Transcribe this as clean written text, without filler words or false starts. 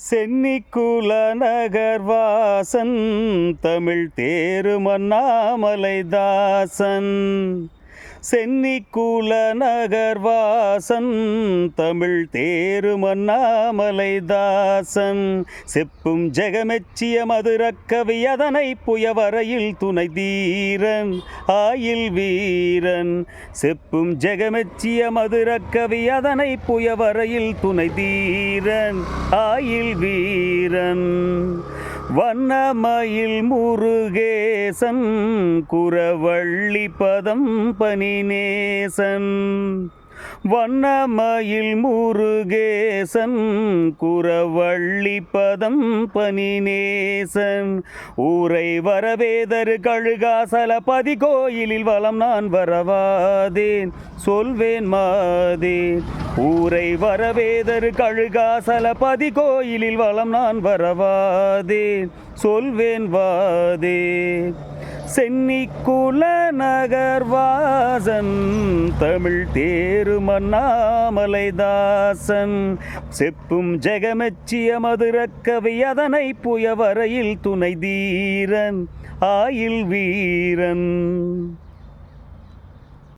சென்னிக்குல நகர்வாசன் தமிழ் தேரும் அண்ணாமலைதாசன். சென்னிக்குல நகர்வாசன் தமிழ் தேரும் அண்ணாமலைதாசன். செப்பும் ஜெகமெச்சிய மதுரக்கவி அதனை புயவரையில் துணை தீரன் ஆயில் வீரன். செப்பும் ஜெகமெச்சிய மதுரக்கவி அதனை புயவரையில் துணை தீரன் ஆயில் வீரன். வண்ணமயில் முருகேசன் குரவள்ளி பதம் பனிநேசன். வண்ணமயில் முருகேசன் குரவள்ளி பதம் பனிநேசன். ஊரை வரவேதரு கழுகாசல பதி கோயிலில் வலம் நான் வரவாதேன் சொல்வேன் மாதேன். ஊரை வரவேதரு கழுகாசல பதி கோயிலில் வலம் நான் வரவாதேன் சொல்வேன் வாதேன். சென்னிக்குல நகர்வாசன் தமிழ் தேரும் அண்ணாமலைதாசன். செப்பும் ஜெகமெச்சிய மதுரக்கவி அதனை புயவரையில் துணை தீரன் ஆயில் வீரன்.